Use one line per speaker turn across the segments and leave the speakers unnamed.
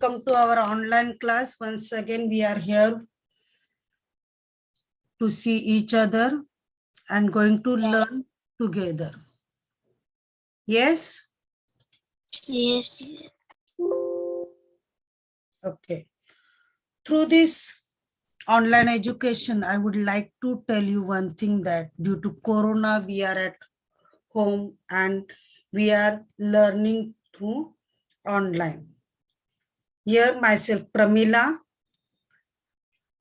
welcome to our online class. Once again, we are here to see each other and going to learn together. Yes?
Yes.
Okay. Through this online education, I would like to tell you one thing, that due to Corona, we are at home and we are learning through online. Here myself, Pramila,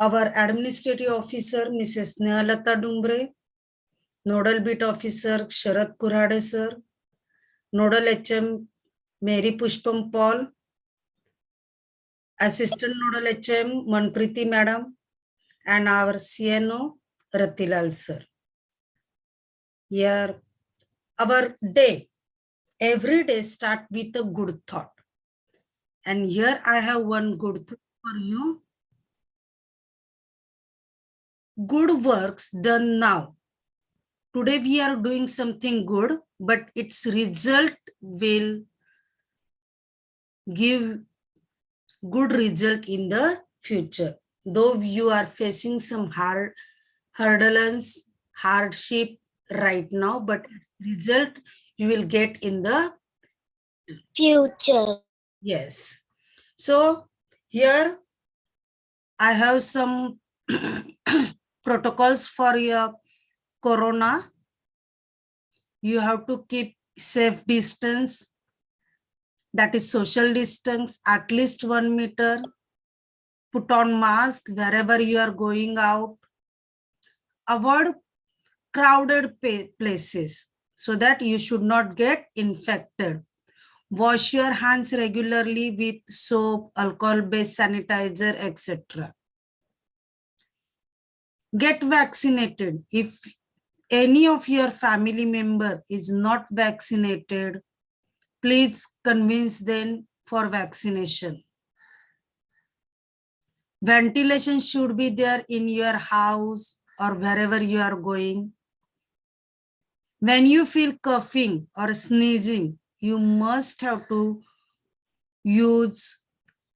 our administrative officer, Mrs. Snehalata Dumbre, nodal bit officer, Sharad Kurhade sir, nodal HM, Mary Pushpam Paul, assistant nodal HM, Manpriti madam, and our CNO, Ratilal sir. Here, our day, every day start with a good thought. And here I have one good thought for you. Good works done now. Today we are doing something good, but its result will give good result in the future. Though you are facing some hurdles, hardship right now, but result you will get in the
Future.
yes. So here I have some protocols for your Corona. You have to keep safe distance, that is social distance, at least 1 meter. Put on mask wherever you are going out. Avoid crowded places so that you should not get infected. Wash your hands regularly with soap, alcohol-based sanitizer, etc. Get vaccinated. If any of your family member is not vaccinated, please convince them for vaccination. Ventilation should be there in your house or wherever you are going. When you feel coughing or sneezing, you must have to use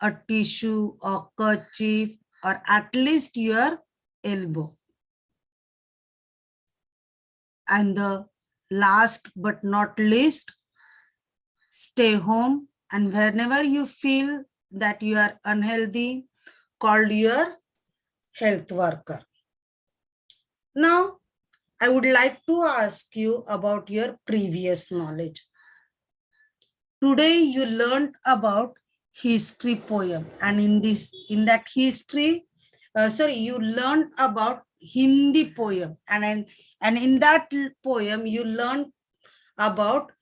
a tissue or kerchief or at least your elbow. And the last but not least, stay home, and whenever you feel that you are unhealthy, call your health worker. Now, I would like to ask you about your previous knowledge. Today you learned about history poem, and in that history, you learned about Hindi poem, and in that poem you learned about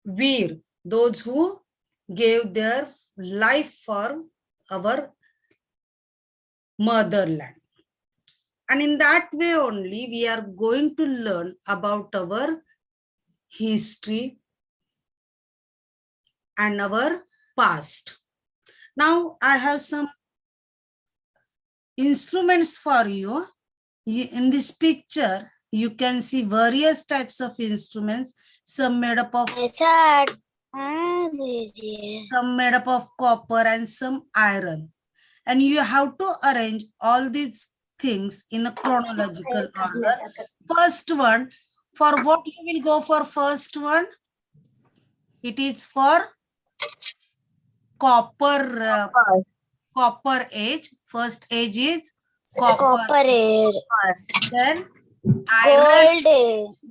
Veer, those who gave their life for our motherland. And in that way only we are going to learn about our history and our past. Now I have some instruments for you. In this picture, you can see various types of instruments, some made up of copper and some iron. And you have to arrange all these things in a chronological order. First one, for what you will go for first one? It is for copper age. First age is copper age. Then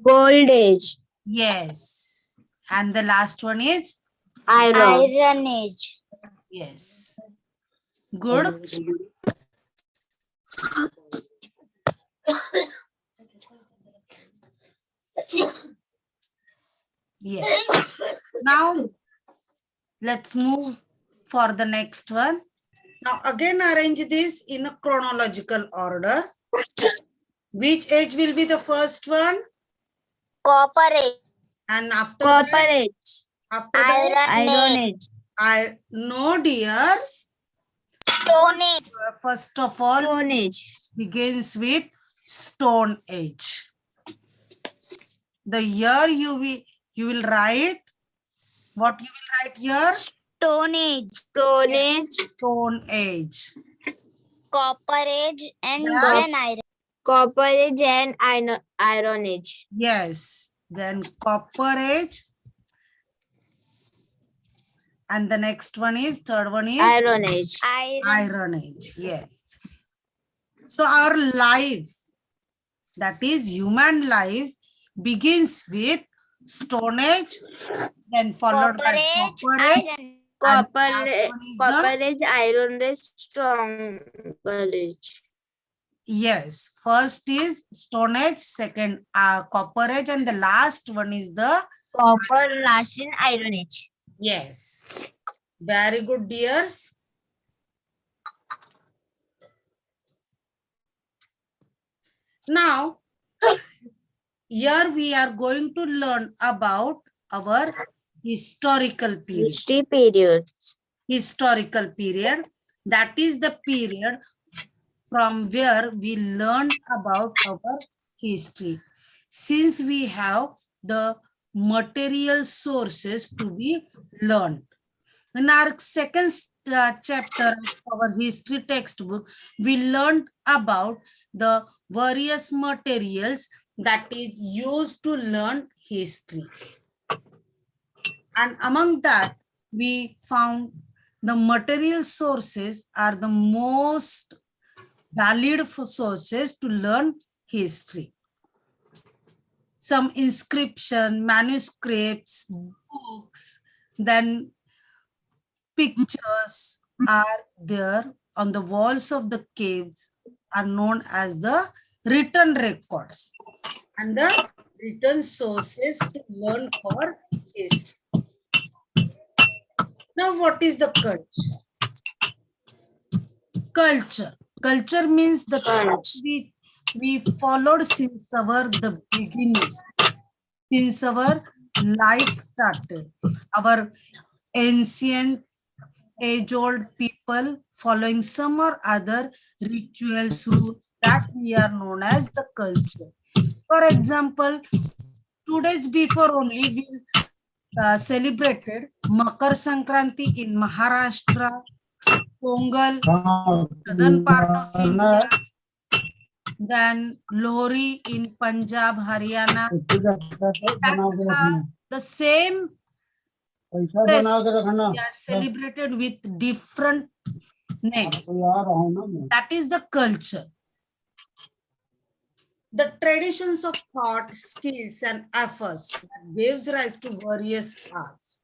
Gold age.
yes. And the last one is
Iron age.
yes. Good. Yes. Now let's move for the next one. Now again arrange this in a chronological order. Which age will be the first one?
Copper age.
And after
Copper
that?
age.
After that?
Iron age.
No, dears.
Stone age.
First of all,
Stone age.
begins with Stone Age. The year you will write. What you will write here?
Stone Age,
Stone Age.
Copper Age, and
Yeah.
then Iron.
Copper Age and Iron Age.
Yes. Then Copper Age. And the next one is, third one is
Iron Age.
Iron Age. Yes. So our life, that is human life, begins with Stone Age, then followed
Copper
by
Age,
Copper Age.
Iron.
Copper,
last one is
Copper Age, Iron Age, Stronger Age.
Yes, first is Stone Age, second Copper Age, and the last one is the
Copper, last in Iron Age.
yes. Very good, dears. Now, here we are going to learn about our historical period.
History periods.
Historical period, that is the period from where we learn about our history. Since we have the material sources to be learned. In our second chapter of our history textbook, we learned about the various materials that is used to learn history. And among that, we found the material sources are the most valid for sources to learn history. Some inscription, manuscripts, books, then pictures are there on the walls of the caves are known as the written records and the written sources to learn for history. Now, what is the culture? Culture means the things we followed since the beginning, since our life started. Our ancient age-old people following some or other rituals, rules that we are known as the culture. For example, 2 days before only we celebrated Makar Sankranti in Maharashtra, Pongal, southern part of India, then Lohri in Punjab, Haryana. The same festival we are celebrated with different names. That is the culture. The traditions of thought, skills, and efforts that gives rise to various arts.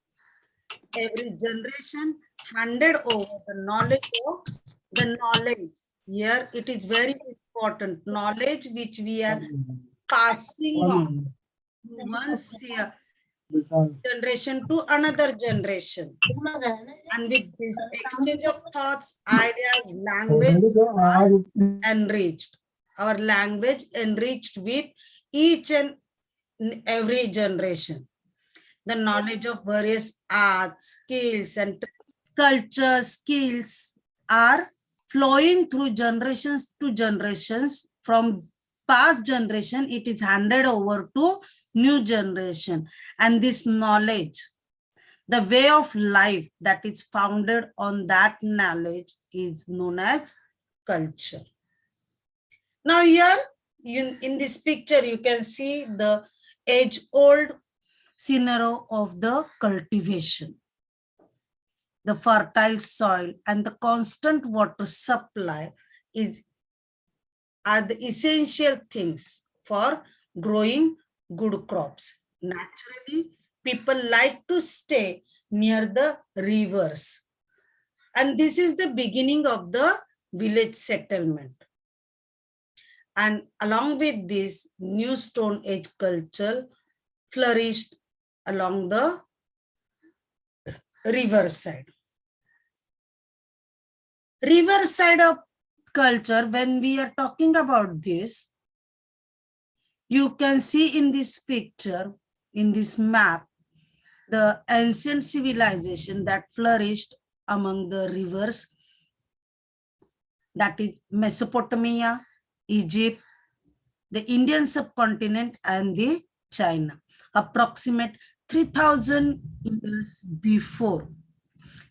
Every generation handed over the knowledge of the knowledge. Here it is very important knowledge which we are passing on once here generation to another generation. And with this exchange of thoughts, ideas, language are enriched. Our language enriched with each and every generation. The knowledge of various arts, skills, and culture skills are flowing through generations to generations. From past generation, it is handed over to new generation. And this knowledge, the way of life that is founded on that knowledge is known as culture. Now here in this picture, you can see the age-old scenario of the cultivation. The fertile soil and the constant water supply are the essential things for growing good crops. Naturally, people like to stay near the rivers. And this is the beginning of the village settlement. And along with this, new Stone Age culture flourished along the riverside. Riverside of culture, when we are talking about this, you can see in this picture, in this map, the ancient civilization that flourished among the rivers, that is Mesopotamia, Egypt, the Indian subcontinent, and the China, approximate 3000 years before.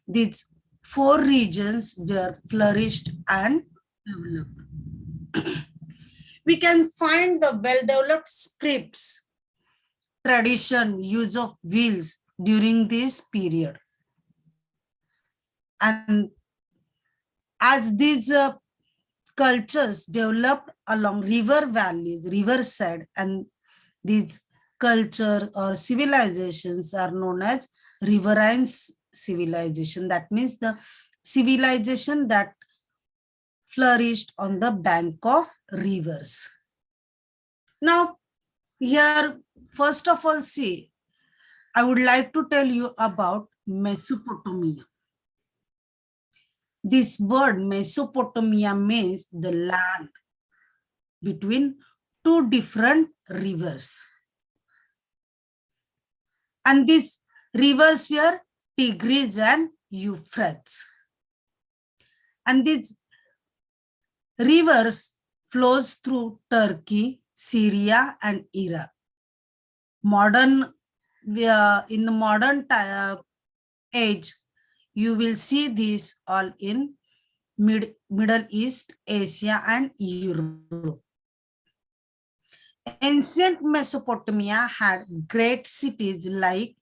These 4 regions were flourished and developed. We can find the well-developed scripts, tradition, use of wheels during this period. And as these cultures developed along river valleys, riverside, and these culture or civilizations are known as riverine civilization. That means the civilization that flourished on the bank of rivers. Now, here, first of all, see, I would like to tell you about Mesopotamia. This word Mesopotamia means the land between 2 different rivers. And these rivers were Tigris and Euphrates. And these rivers flows through Turkey, Syria, and Iraq. In the modern age, you will see this all in Middle East, Asia, and Europe. Ancient Mesopotamia had great cities like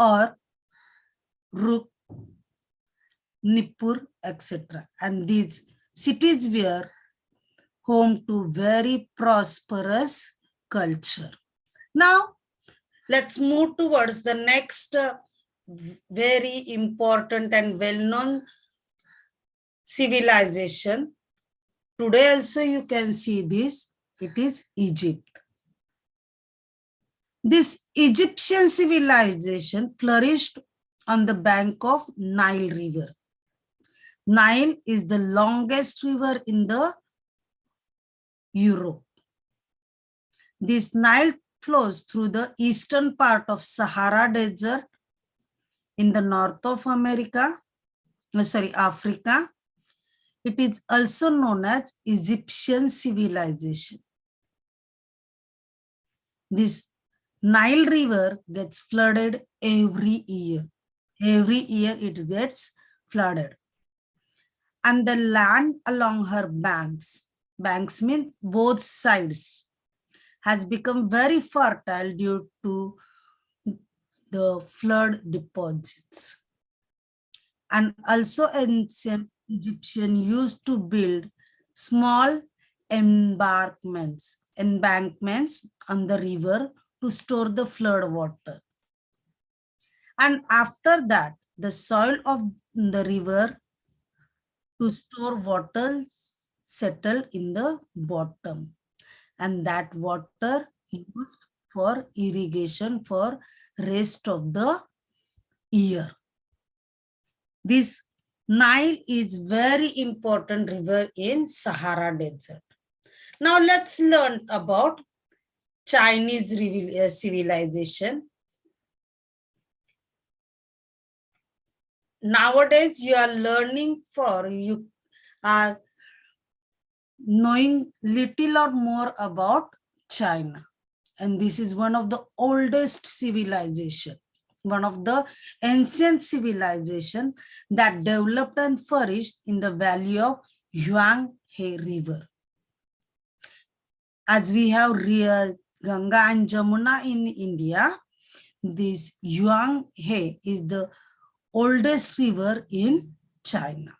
Ur, Ruk, Nippur, etc. And these cities were home to very prosperous culture. Now, let's move towards the next very important and well-known civilization. Today also you can see this. It is Egypt. This Egyptian civilization flourished on the bank of Nile River. Nile is the longest river in the Europe. This Nile flows through the eastern part of Sahara Desert in the north of Africa. It is also known as Egyptian civilization. This Nile River gets flooded every year. Every year it gets flooded. And the land along her banks mean both sides, has become very fertile due to the flood deposits. And also ancient Egyptian used to build small embankments on the river to store the flood water. And after that, the soil of the river to store water settle in the bottom. And that water used for irrigation for rest of the year. This Nile is very important river in Sahara Desert. Now let's learn about Chinese civilization. Nowadays you are you are knowing little or more about China. And this is one of the oldest civilization, one of the ancient civilization that developed and flourished in the valley of Huanghe River. As we have Ganga and Jamuna in India, this Huanghe is the oldest river in China.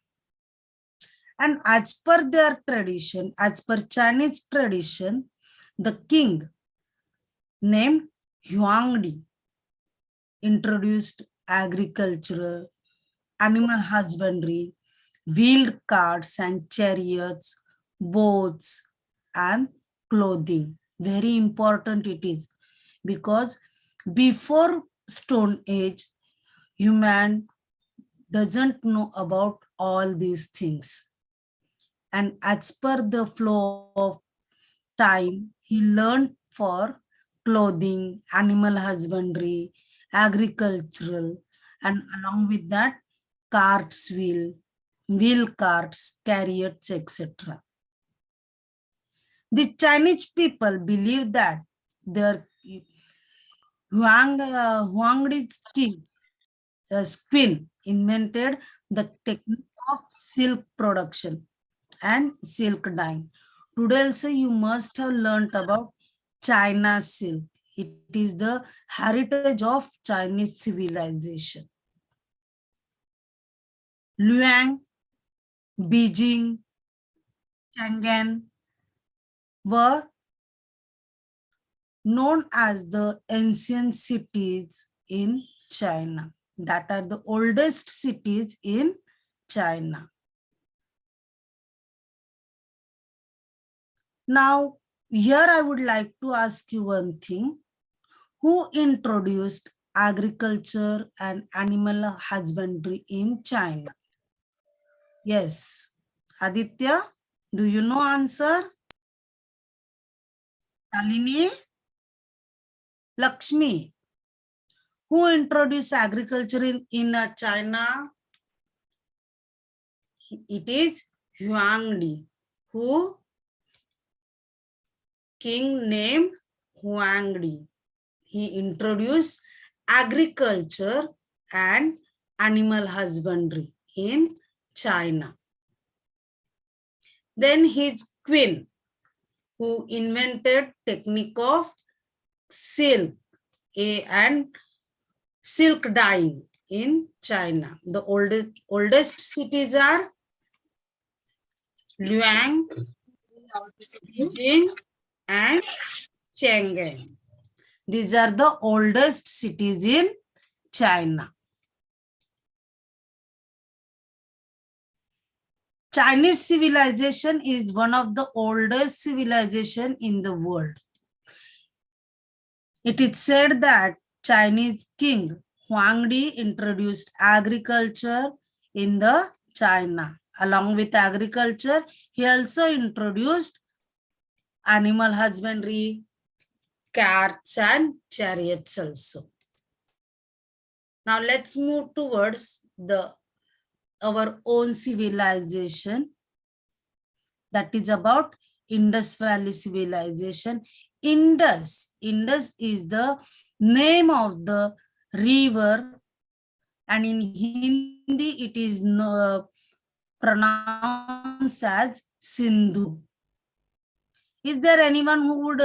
And as per their tradition, as per Chinese tradition, the king named Huangdi introduced agriculture, animal husbandry, wheeled carts and chariots, boats, and clothing. Very important it is, because before Stone Age, human doesn't know about all these things. And as per the flow of time, he learned for clothing, animal husbandry, agricultural, and along with that, carts, wheel carts, chariots, etc. The Chinese people believe that their Huangdi's queen invented the technique of silk production and silk dyeing. Today also you must have learnt about China silk. It is the heritage of Chinese civilization. Luang, Beijing, Chang'an were known as the ancient cities in China. That are the oldest cities in China. Now, here I would like to ask you one thing. Who introduced agriculture and animal husbandry in China? Yes. Aditya, do you know answer? Shalini? Lakshmi? Who introduced agriculture in China? It is Huangdi. Who? King named Huangdi. He introduced agriculture and animal husbandry in China. Then his queen, who invented technique of silk and silk dyeing in China. The oldest cities are Luang, Beijing, and Chang'an. These are the oldest cities in China. Chinese civilization is one of the oldest civilization in the world. It is said that Chinese king Huangdi introduced agriculture in the China. Along with agriculture, he also introduced animal husbandry, carts and chariots also. Now let's move towards our own civilization. That is about Indus Valley civilization. Indus is the name of the river, and in Hindi it is pronounced as Sindhu. Is there anyone who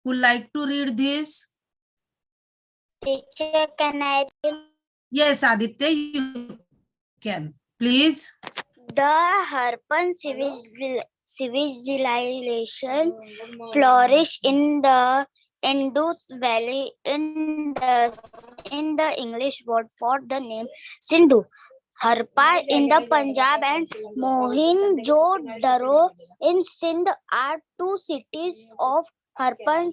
would like to read this?
Teacher, can I read?
Yes, Aditya, you can. Please.
The Harappan civilization flourished in the Indus Valley. In the English word for the name Sindhu. Harappa in the Punjab and Mohenjo-daro in Sindh are two cities of Harappan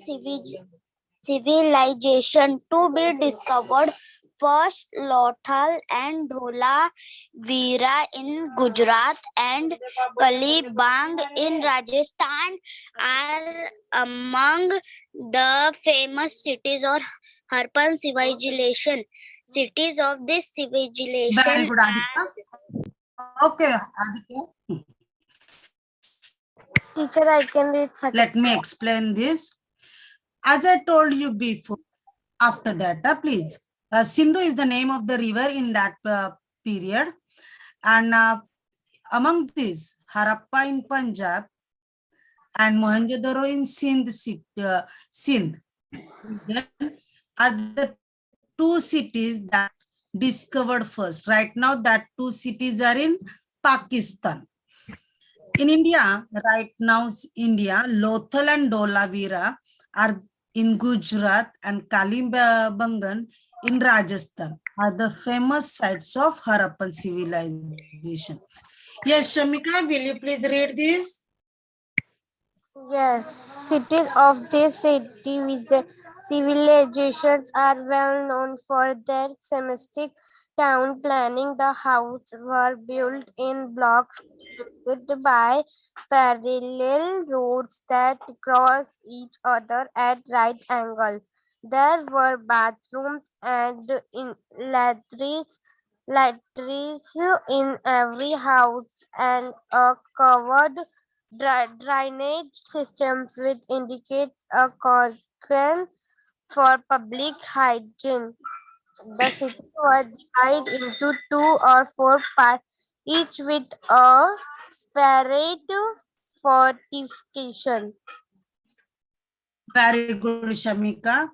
civilization to be discovered. First, Lothal and Dhola Vira in Gujarat and Kalibang in Rajasthan are among the famous cities of Harappan civilization. Cities of this civilization.
Very good, Aditya. Okay, Aditya.
Teacher, I can read second.
Let me explain this. As I told you before, after that, please. Sindhu is the name of the river in that period. And among these, Harappa in Punjab and Mohenjo-daro in Sindh are the two cities that discovered first. Right now, that two cities are in Pakistan. In India, right now, Lothal and Dholavira are in Gujarat, and Kalibangan in Rajasthan are the famous sites of Harappan civilization. Yes, Shamika, will you please read this?
Yes, cities of these civilizations are well known for their semistic town planning. The houses were built in blocks by parallel roads that cross each other at right angles. There were bathrooms and latrines in every house and a covered drainage systems which indicates a concern for public hygiene. The city was divided into 2 or 4 parts, each with a separate fortification.
Very good, Shamika.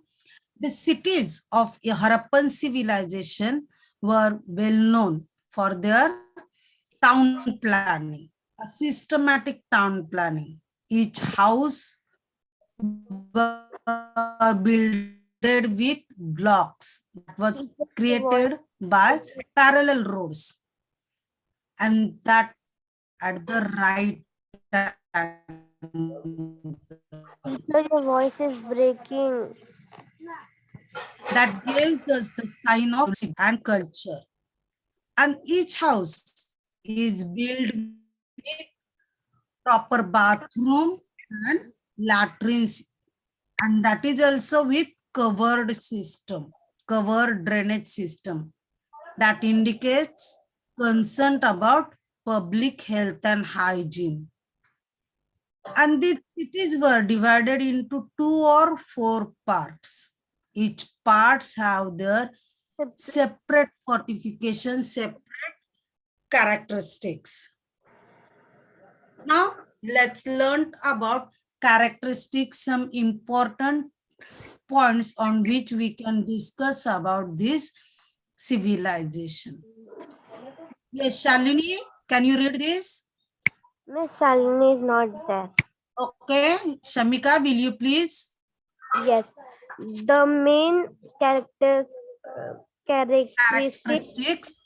The cities of Harappan civilization were well known for their town planning, a systematic town planning. Each house was built with blocks that was created by parallel roads, and that at the right
Teacher, your voice is breaking.
that gives us the sign of and culture. And each house is built with proper bathroom and latrines, and that is also with covered drainage system that indicates concern about public health and hygiene. And the cities were divided into 2 or 4 parts. Each parts have their separate fortification, separate characteristics. Now let's learn about characteristics, some important points on which we can discuss about this civilization. Yes, Shalini, can you read this?
Miss Salini is not there.
Okay, Shamika, will you please?
Yes, the main characteristics
Characteristics.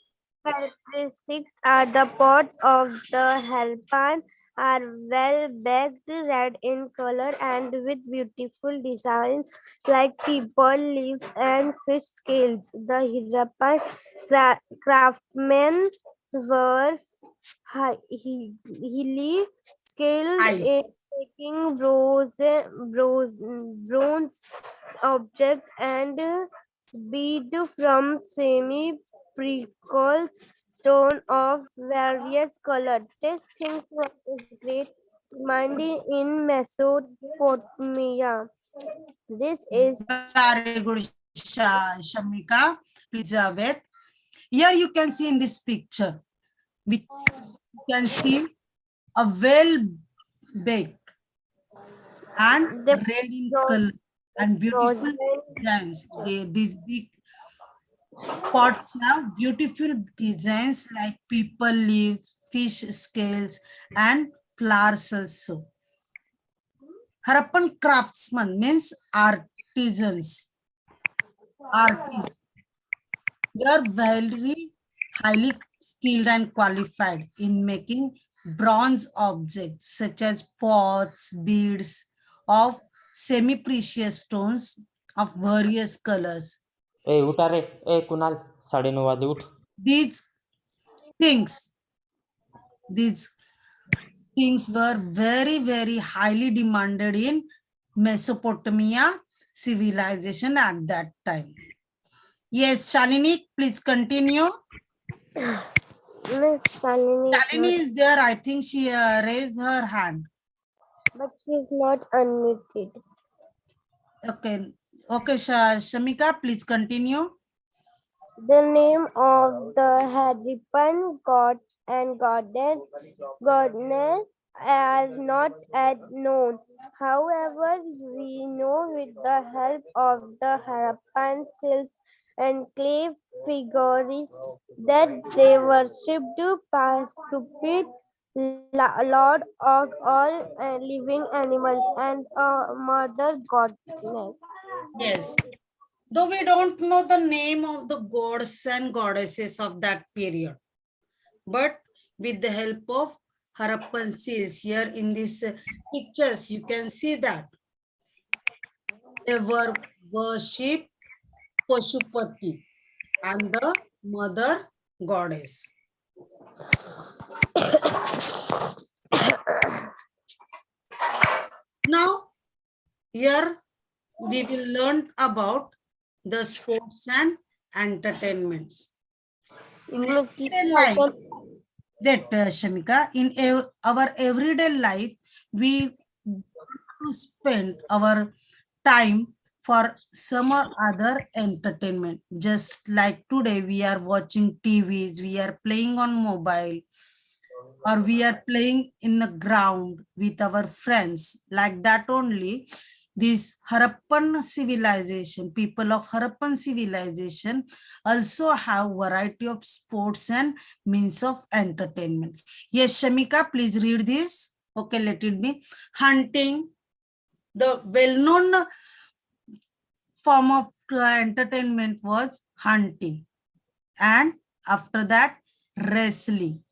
are the pots of the Harappan are well baked red in color and with beautiful designs like people, leaves, and fish scales. The Harappan craftsmen were highly skilled
I.
in making bronze object and bead from semi-precious stone of various colors. This things is great demanding in Mesopotamia. This is
Very good, Shamika. Please wait. Here you can see in this picture, we can see a well-baked and
the
red in color and beautiful
frozen
designs. These big pots have beautiful designs like people leaves, fish scales, and flowers also. Harappan craftsmen means artisans. Artists. They are very highly skilled and qualified in making bronze objects such as pots, beads of semi-precious stones of various colors.
ए उठा रे ए कुणाल 9:30 वाजे उठ.
These things, these things were very highly demanded in Mesopotamia civilization at that time. Yes, Shalini, please continue.
Miss Salini
Shalini is there. I think she raised her hand.
but she is not unmuted.
Okay. Okay, Shamika, please continue.
The name of the Harappan gods and goddess are not yet known. However, we know with the help of the Harappan seals and clay figures that they worshipped stupid lord of all living animals and a mother goddess.
Yes. Though we don't know the name of the gods and goddesses of that period, but with the help of Harappan seals here in these pictures, you can see that they were worshipped Pashupati and the mother goddess. Now, here we will learn about the sports and entertainments. In everyday life, wait, Shamika, in our everyday life, we spend our time for some or other entertainment. Just like today, we are watching TVs, we are playing on mobile, or we are playing in the ground with our friends. Like that only, this Harappan civilization, people of Harappan civilization also have variety of sports and means of entertainment. Yes, Shamika, please read this. Okay, let it be. Hunting, the well-known form of entertainment was hunting, and after that wrestling.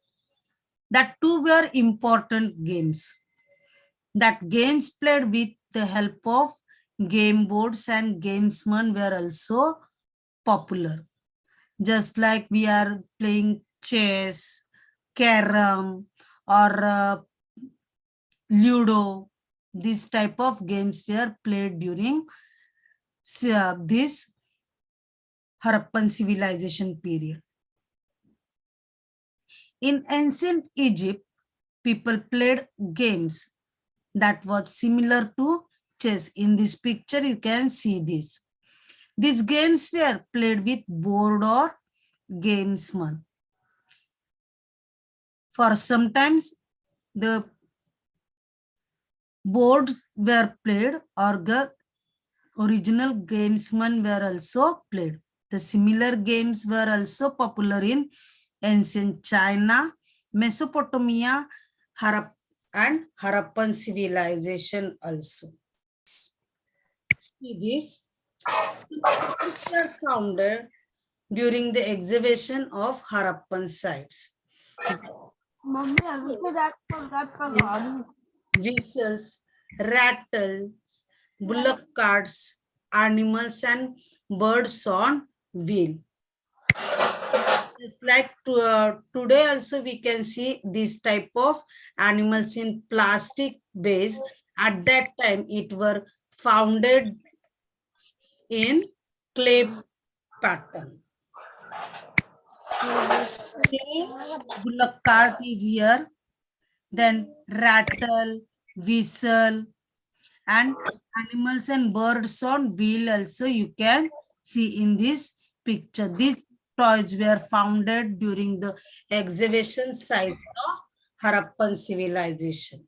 That two were important games. That games played with the help of game boards and gamesmen were also popular. Just like we are playing chess, carom, or ludo, this type of games were played during this Harappan civilization period. In ancient Egypt, people played games that was similar to chess. In this picture, you can see this. These games were played with board or gamesman. For sometimes the board were played or the original gamesmen were also played. The similar games were also popular in ancient China, Mesopotamia, and Harappan civilization also. See this. These were founded during the excavation of Harappan sites. Whistles, rattles, bullock carts, animals, and birds on wheel. Just like today also we can see this type of animals in plastic base. At that time it were founded in clay pattern. Clay bullock cart is here, then rattle, whistle, and animals and birds on wheel also you can see in this picture. These toys were founded during the excavation sites of Harappan civilization.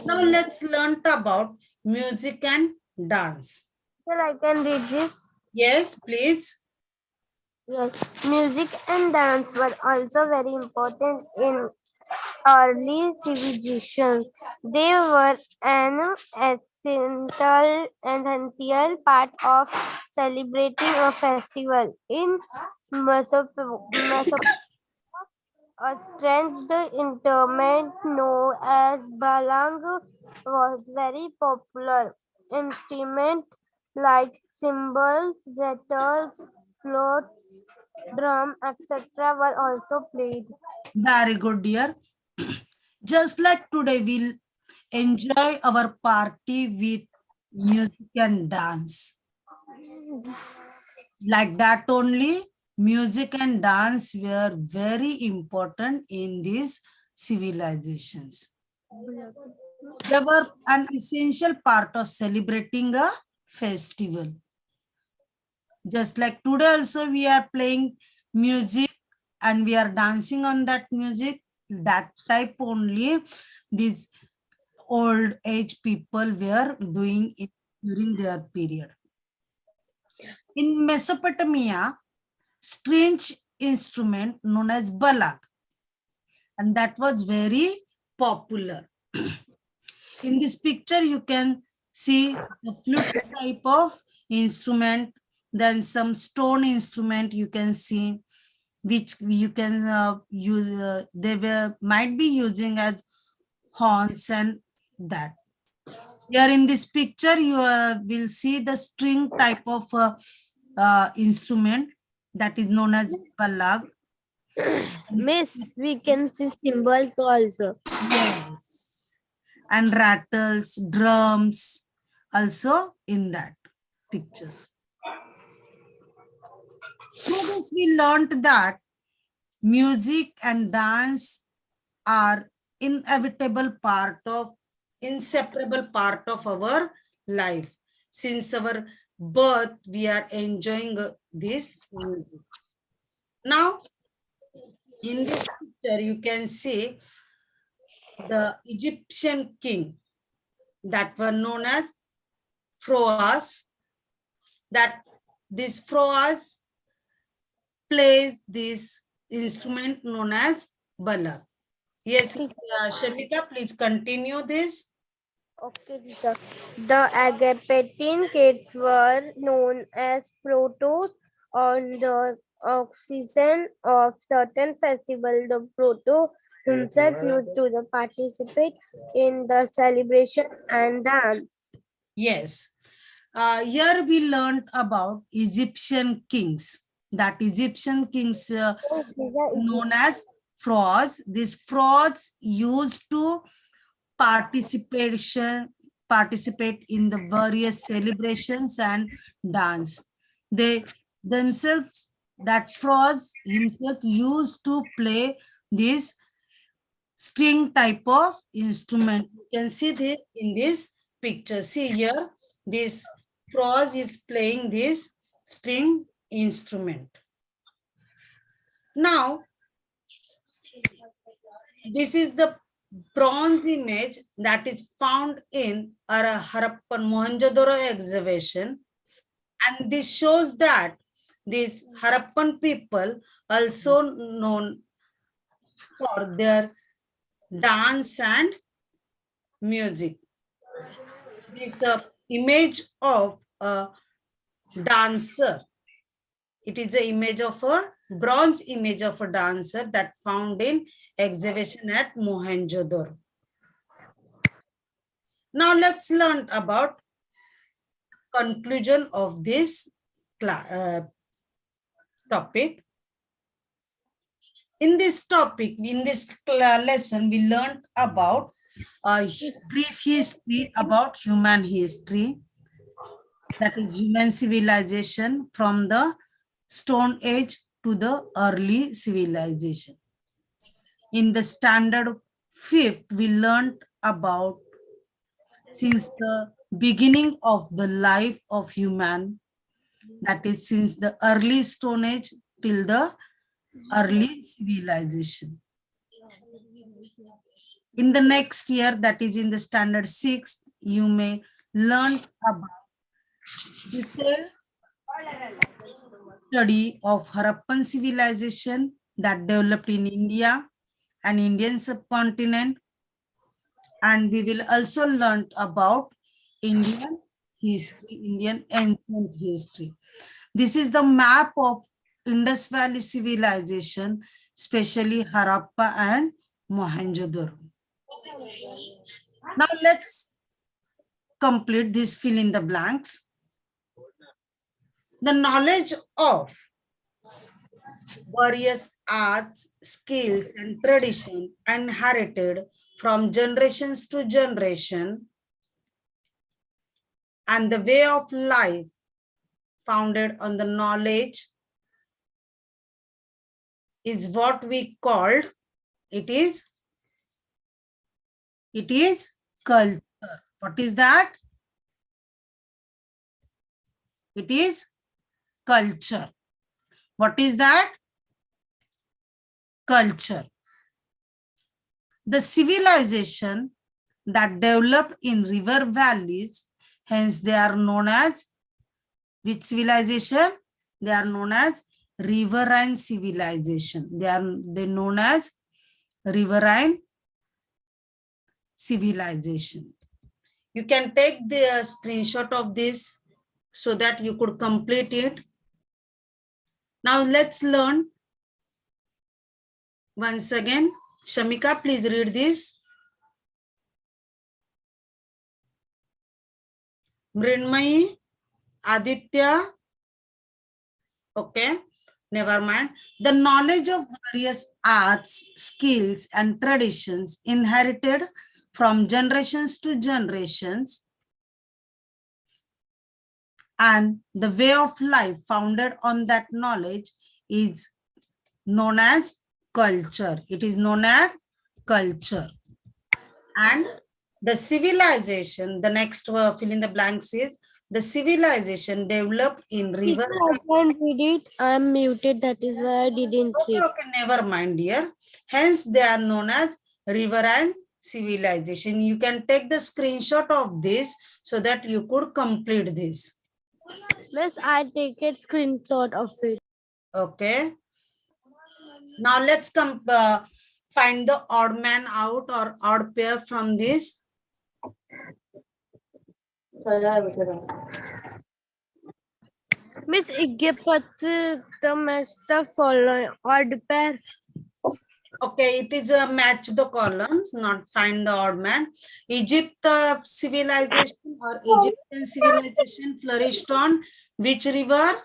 Now let's learn about music and dance.
Sir, I can read this.
Yes, please.
Yes, music and dance were also very important in early civilizations. They were an essential part of celebrating a festival. In Mesopotamia, a strange instrument known as balang was very popular. Instruments like cymbals, rattles, flutes, drum, etc. were also played.
Very good, dear. Just like today, we'll enjoy our party with music and dance. Like that only, music and dance were very important in these civilizations. They were an essential part of celebrating a festival. Just like today also we are playing music and we are dancing on that music. That type only these old age people were doing it during their period. In Mesopotamia, strange instrument known as balag, and that was very popular. In this picture, you can see the flute type of instrument, then some stone instrument you can see, which you can use. They might be using as horns and that. Here in this picture, you will see the string type of instrument that is known as balag.
Miss, we can see symbols also.
Yes. And rattles, drums also in that pictures. Through this, we learned that music and dance are inseparable part of our life. since our birth, we are enjoying this music. Now, in this picture, you can see the Egyptian king that were known as Pharaohs. That this Pharaohs plays this instrument known as Bala. Yes, Shamika, please continue this.
Okay, teacher. The Agapetan kids were known as protos. On the occasion of certain festival, the proto himself used to participate in the celebrations and dance.
Yes. Here we learned about Egyptian kings. That Egyptian kings known as frauds. These frauds used to participate in the various celebrations and dance. They themselves, that frauds himself used to play this string type of instrument. You can see this in this picture. See here, this frog is playing this string instrument. Now, this is the bronze image that is found in our Harappan Mohenjo-daro excavation, and this shows that these Harappan people also known for their dance and music. This image of a dancer. It is an image of a bronze image of a dancer that found in excavation at Mohenjo-daro. Now let's learn about conclusion of this topic. In this topic, in this lesson, we learned about a brief history about human history, that is human civilization from the Stone Age to the early civilization. In the standard 5th, we learned about since the beginning of the life of human, that is since the early Stone Age till the early civilization. In the next year, that is in the standard 6th, you may learn about detailed study of Harappan civilization that developed in India and Indian subcontinent. And we will also learn about Indian history, Indian ancient history. This is the map of Indus Valley civilization, especially Harappa and Mohenjo-daro. Now let's complete this fill in the blanks. The knowledge of various arts, skills, and tradition inherited from generations to generation, and the way of life founded on the knowledge is what we called, it is culture. What is that? It is culture. What is that? Culture. The civilization that developed in river valleys, hence they are known as, which civilization? They are known as riverine civilization. They're known as riverine civilization. You can take the screenshot of this so that you could complete it. Now let's learn once again. Shamika, please read this. Mrinmayi, Aditya. Okay, never mind. The knowledge of various arts, skills, and traditions inherited from generations to generations, and the way of life founded on that knowledge is known as culture. It is known as culture. And the civilization, the next fill in the blanks is the civilization developed in river.
Teacher, I can't read it. I'm muted. That is why I didn't
Okay,
read.
okay, never mind, dear. Hence, they are known as river and civilization. You can take the screenshot of this so that you could complete this.
Miss, I'll take a screenshot of it.
Okay. Now let's find the odd man out or odd pair from this.
Miss, the match the following odd pair.
Okay, it is a match the columns, not find the odd man. Egypt civilization or Egyptian civilization flourished on which river?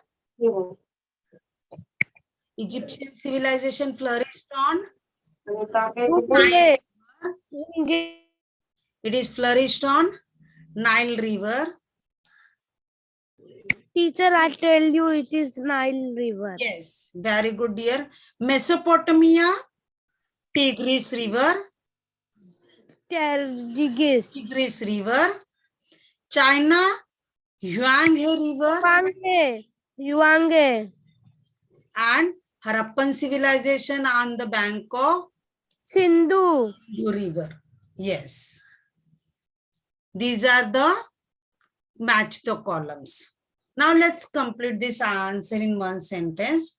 Egyptian civilization flourished on? It is flourished on Nile River.
Teacher, I tell you it is Nile River.
Yes, very good, dear. Mesopotamia, Tigris River. Tigris River. China, Huanghe River.
Yuange.
And Harappan civilization on the bank of
Sindhu.
River. Yes. These are the match the columns. Now let's complete this answer in one sentence.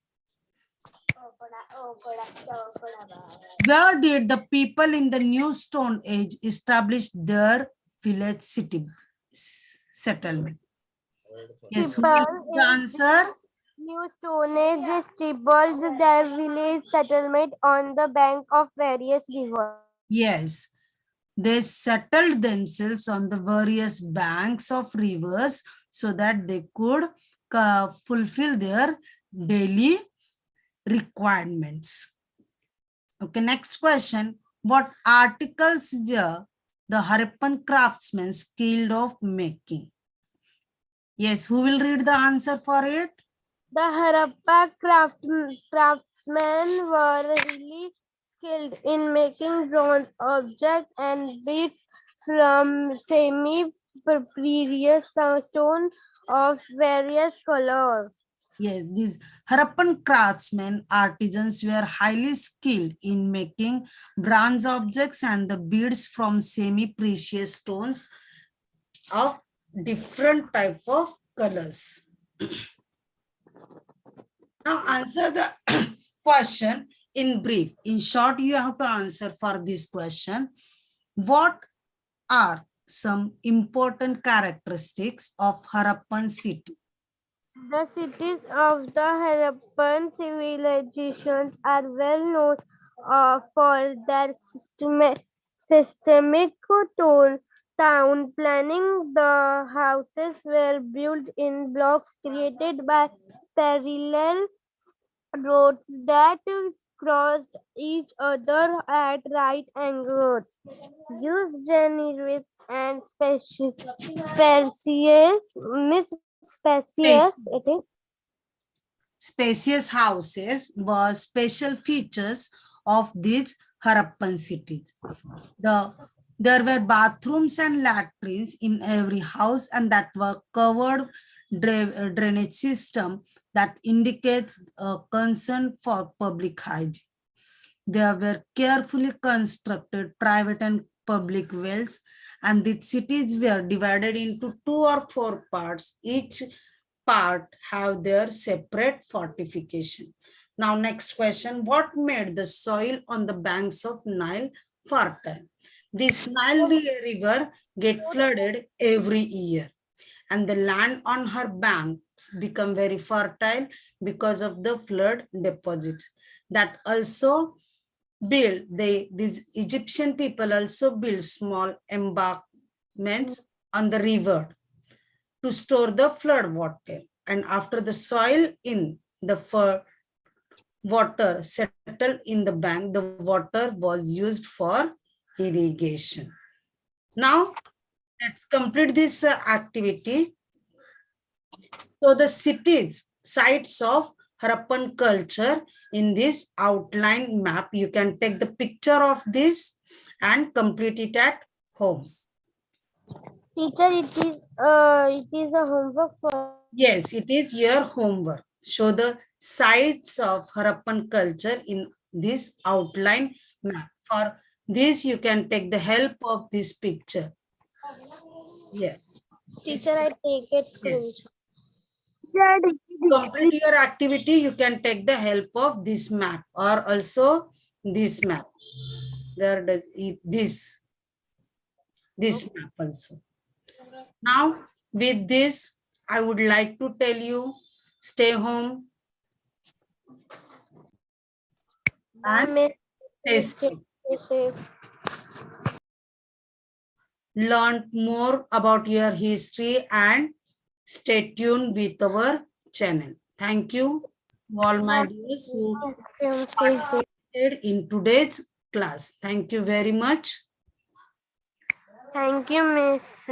Where did the people in the New Stone Age establish their village city settlement? Yes, who will give the answer?
New Stone Age established their village settlement on the bank of various rivers.
Yes, they settled themselves on the various banks of rivers so that they could fulfill their daily requirements. Okay, next question. What articles were the Harappan craftsmen skilled of making? Yes, who will read the answer for it?
The Harappa craftsmen were really skilled in making bronze objects and beads from semi-precious stone of various colors.
Yes, these Harappan craftsmen, artisans were highly skilled in making bronze objects and the beads from semi-precious stones of different type of colors. Now answer the question in brief. In short, you have to answer for this question. What are some important characteristics of Harappan city?
The cities of the Harappan civilizations are well known for their systemic town planning. The houses were built in blocks created by parallel roads that crossed each other at right angles. Used generous and
Spacious houses were special features of these Harappan cities. There were bathrooms and latrines in every house, and that were covered drainage system that indicates a concern for public hygiene. There were carefully constructed private and public wells, and the cities were divided into 2 or 4 parts. Each part have their separate fortification. Now next question, what made the soil on the banks of Nile fertile? This Nile river get flooded every year, and the land on her banks become very fertile because of the flood deposits. That also build, these Egyptian people also build small embankments on the river to store the flood water. And after the soil in the water settled in the bank, the water was used for irrigation. Now, let's complete this activity. So the cities, sites of Harappan culture in this outline map, you can take the picture of this and complete it at home.
Teacher, it is a homework for
Yes, it is your homework. Show the sites of Harappan culture in this outline map. For this, you can take the help of this picture. Yeah.
teacher. I take it
Yes.
screenshot.
Complete your activity, you can take the help of this map or also this map. Where does it, this map also. Now, with this, I would like to tell you, stay home and
Miss,
stay
stay
safe.
safe.
Learn more about your history and stay tuned with our channel. Thank you, all my dears who
Stay safe.
participated in today's class. Thank you very much.
Thank you, Miss.